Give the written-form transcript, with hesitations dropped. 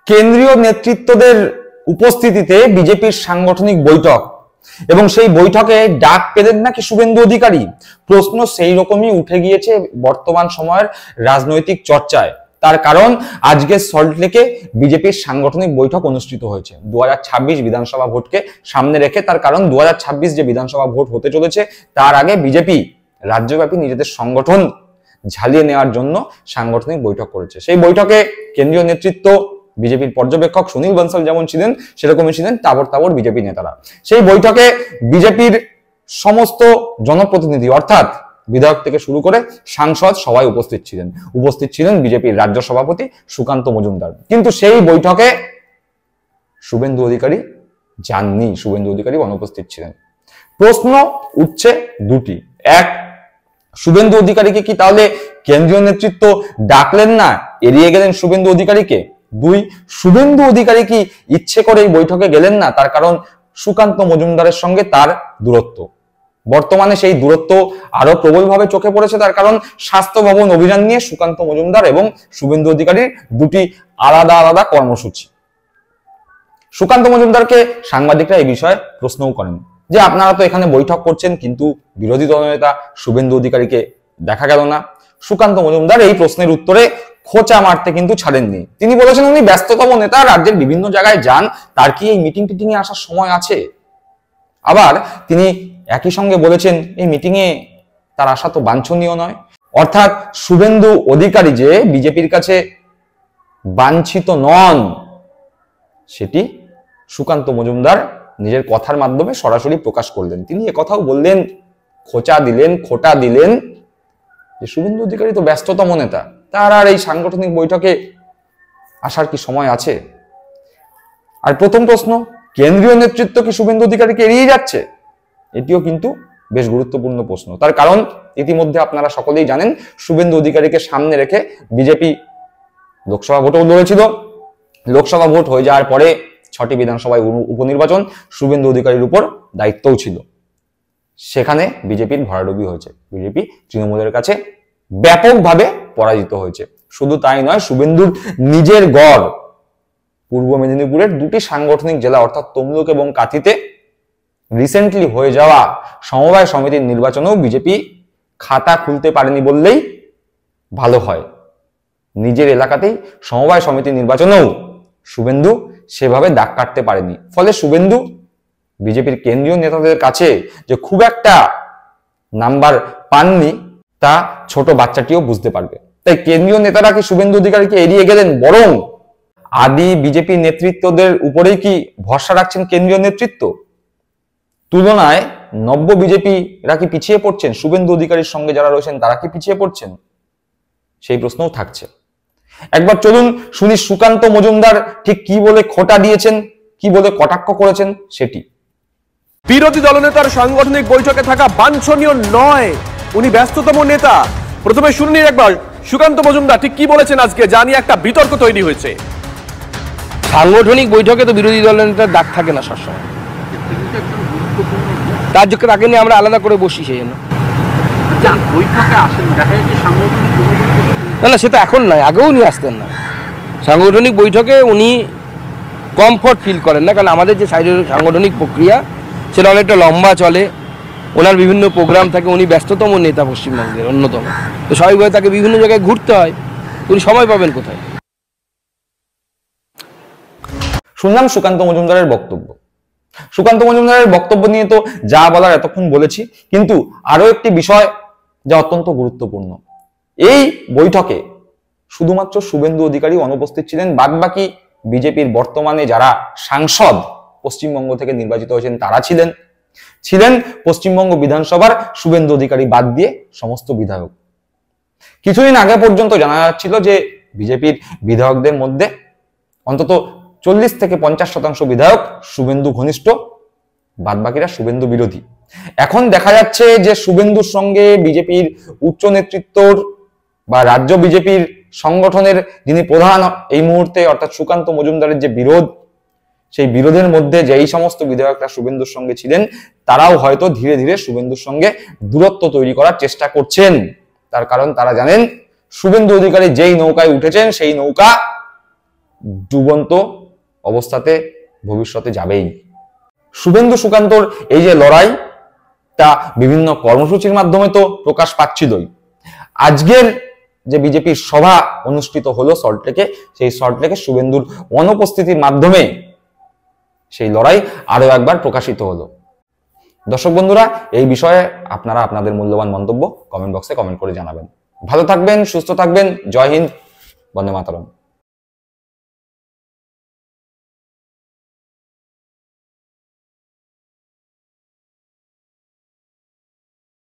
কেন্দ্রীয় নেতৃত্বদের উপস্থিতিতে বিজেপির সাংগঠনিক বৈঠক এবং সেই বৈঠকে ডাক পেলেন নাকি শুভেন্দু অধিকারী। প্রশ্ন সেই রকমই উঠে গিয়েছে বর্তমান সময়ের রাজনৈতিক চর্চায়। তার কারণ আজকে সল্টলেকে বিজেপির সাংগঠনিক বৈঠক অনুষ্ঠিত হয়েছে 2026 বিধানসভা ভোটকে সামনে রেখে। তার কারণ 2026 যে বিধানসভা ভোট হতে চলেছে তার আগে বিজেপি রাজ্যব্যাপী নিজেদের সংগঠন ঝালিয়ে নেওয়ার জন্য সাংগঠনিক বৈঠক করেছে। সেই বৈঠকে কেন্দ্রীয় নেতৃত্ব, বিজেপির পর্যবেক্ষক সুনীল বনসাল যেমন ছিলেন সেরকমই ছিলেন তাবড় তাবড় বিজেপি নেতারা। সেই বৈঠকে বিজেপির সমস্ত জনপ্রতিনিধি অর্থাৎ বিধায়ক থেকে শুরু করে সাংসদ সবাই উপস্থিত ছিলেন বিজেপির রাজ্য সভাপতি সুকান্ত মজুমদার। কিন্তু সেই বৈঠকে শুভেন্দু অধিকারী যাননি, শুভেন্দু অধিকারী অনুপস্থিত ছিলেন। প্রশ্ন উঠছে দুটি। এক, শুভেন্দু অধিকারীকে কি তাহলে কেন্দ্রীয় নেতৃত্ব ডাকলেন না, এড়িয়ে গেলেন শুভেন্দু অধিকারীকে? দুই, শুভেন্দু অধিকারী কি ইচ্ছে করে এই বৈঠকে গেলেন না, তার কারণ সুকান্ত মজুমদারের সঙ্গে তার দূরত্ব। বর্তমানে সেই দূরত্ব আরো প্রবলভাবে চোখে পড়েছে, তার কারণ স্বাস্থ্য ভবন অভিযান নিয়ে সুকান্ত মজুমদার এবং শুভেন্দু অধিকারীর দুটি আলাদা আলাদা কর্মসূচি। সুকান্ত মজুমদারকে সাংবাদিকরা এই বিষয়ে প্রশ্নও করেন যে আপনারা তো এখানে বৈঠক করছেন কিন্তু বিরোধী দলনেতা শুভেন্দু অধিকারীকে দেখা গেল না। সুকান্ত মজুমদার এই প্রশ্নের উত্তরে খোঁচা মারতে কিন্তু ছাড়েননি। তিনি বলেছেন উনি ব্যস্ততম নেতা, রাজ্যের বিভিন্ন জায়গায় যান, তার কি এই মিটিং টিটিং এ আসার সময় আছে? আবার তিনি একই সঙ্গে বলেছেন এই মিটিং এ তার আসা তো বাঞ্ছনীয় নয়। অর্থাৎ শুভেন্দু অধিকারী যে বিজেপির কাছে বাঞ্ছিত নন সেটি সুকান্ত মজুমদার নিজের কথার মাধ্যমে সরাসরি প্রকাশ করলেন। তিনি একথাও বললেন, খোঁটা দিলেন যে শুভেন্দু অধিকারী তো ব্যস্ততম নেতা, তার আর এই সাংগঠনিক বৈঠকে আসার কি সময় আছে? আর প্রথম প্রশ্ন, কেন্দ্রীয় নেতৃত্ব কি শুভেন্দু অধিকারীকে এড়িয়ে যাচ্ছে? এটিও কিন্তু বেশ গুরুত্বপূর্ণ প্রশ্ন। তার কারণ ইতিমধ্যে আপনারা সকলেই জানেন শুভেন্দু অধিকারীকে সামনে রেখে বিজেপি লোকসভা ভোটও লড়েছিল। লোকসভা ভোট হয়ে যাওয়ার পরে 6টি বিধানসভায় উপনির্বাচন শুভেন্দু অধিকারীর উপর দায়িত্বও ছিল। সেখানে বিজেপির ভরাডুবি হয়েছে, বিজেপি তৃণমূলের কাছে ব্যাপকভাবে পরাজিত হয়েছে। শুধু তাই নয়, শুভেন্দুর নিজের গড় পূর্ব মেদিনীপুরের দুটি সাংগঠনিক জেলা অর্থাৎ তমলুক এবং কাঁথিতে রিসেন্টলি হয়ে যাওয়া সমবায় সমিতির নির্বাচনেও বিজেপি খাতা খুলতে পারেনি বললেই ভালো হয়। নিজের এলাকাতেই সমবায় সমিতির নির্বাচনেও শুভেন্দু সেভাবে দাগ কাটতে পারেনি। ফলে শুভেন্দু বিজেপির কেন্দ্রীয় নেতাদের কাছে যে খুব একটা নাম্বার পাননি তা ছোট বাচ্চাটিও বুঝতে পারবে। তাই কেন্দ্রীয় নেতারা কি শুভেন্দু অধিকারীকে এড়িয়ে গেলেন, বরং আদি বিজেপি নেতৃত্বদের উপরেই কি ভরসা রাখছেন কেন্দ্রীয় নেতৃত্ব? তুলনায় নব্য বিজেপিরা কি পিছিয়ে পড়ছেন? শুভেন্দু অধিকারীর সঙ্গে যারা রয়েছেন তারা কি পিছিয়ে পড়ছেন? সেই প্রশ্নও থাকছে। একবার চলুন শুনি সুকান্ত মজুমদার ঠিক কি বলে খোঁটা দিয়েছেন, কি বলে কটাক্ষ করেছেন সেটি। বিরোধী দলনেতার সাংগঠনিক বৈঠকে থাকা বাঞ্ছনীয় নয়, উনি ব্যস্ততম নেতা। প্রথমে শুনে একবার সুকান্ত মজুমদার ঠিক কি বলেছেন আজকে, যা নিয়ে একটা বিতর্ক তৈরি হয়েছে। সাংগঠনিক বৈঠকে তো বিরোধী দলনেতার ডাক থাকে না সবসময়, তার যোগ্য তাকে নিয়ে আমরা আলাদা করে বসি সেই জন্য। না না, সেটা এখন নয়, আগেও নিয়ে আসতেন না। সাংগঠনিক বৈঠকে উনি কমফর্ট ফিল করেন না, কারণ আমাদের যে সাংগঠনিক প্রক্রিয়া সেটা অনেকটা লম্বা চলে, ওনার বিভিন্ন প্রোগ্রাম থাকে। উনি ব্যস্ততম নেতা পশ্চিমবঙ্গের অন্যতম, তো স্বাভাবিকভাবে তাকে বিভিন্ন জায়গায় ঘুরতে হয়, উনি সময় পাবেন কোথায়? শুনলাম সুকান্ত মজুমদারের বক্তব্য। সুকান্ত মজুমদারের বক্তব্য নিয়ে তো যা বলার এতক্ষণ বলেছি, কিন্তু আরো একটি বিষয় যা অত্যন্ত গুরুত্বপূর্ণ। এই বৈঠকে শুধুমাত্র শুভেন্দু অধিকারী অনুপস্থিত ছিলেন, বাদবাকি বিজেপির বর্তমানে যারা সাংসদ পশ্চিমবঙ্গ থেকে নির্বাচিত হয়েছেন তারা ছিলেন পশ্চিমবঙ্গ বিধানসভার শুভেন্দু অধিকারী বাদ দিয়ে সমস্ত বিধায়ক। কিছুদিন আগে পর্যন্ত জানা যাচ্ছিল যে বিজেপির বিধায়কদের মধ্যে অন্তত 40 থেকে 50% বিধায়ক শুভেন্দু ঘনিষ্ঠ, বাদবাকিরা শুভেন্দু বিরোধী। এখন দেখা যাচ্ছে যে শুভেন্দুর সঙ্গে বিজেপির উচ্চ নেতৃত্বর বা রাজ্য বিজেপির সংগঠনের যিনি প্রধান এই মুহূর্তে অর্থাৎ সুকান্ত মজুমদারের যে বিরোধ, সেই বিরোধের মধ্যে যেই সমস্ত বিধায়করা শুভেন্দুর সঙ্গে ছিলেন তারাও হয়তো ধীরে ধীরে শুভেন্দুর সঙ্গে দূরত্ব তৈরি করার চেষ্টা করছেন। তার কারণ তারা জানেন শুভেন্দু অধিকারী যেই নৌকায় উঠেছেন সেই নৌকা ডুবন্ত অবস্থাতে ভবিষ্যতে যাবেই। শুভেন্দু সুকান্তর এই যে লড়াই, তা বিভিন্ন কর্মসূচির মাধ্যমে তো প্রকাশ পাচ্ছিলই। আজকের যে বিজেপির সভা অনুষ্ঠিত হলো সল্টলেকে, সেই সল্টলেকে শুভেন্দুর অনুপস্থিতির মাধ্যমে সেই লড়াই আরো একবার প্রকাশিত হলো। দর্শক বন্ধুরা, এই বিষয়ে আপনারা আপনাদের মূল্যবান মন্তব্য কমেন্ট বক্সে কমেন্ট করে জানাবেন। ভালো থাকবেন, সুস্থ থাকবেন। জয় হিন্দ, বন্দে মাতরম।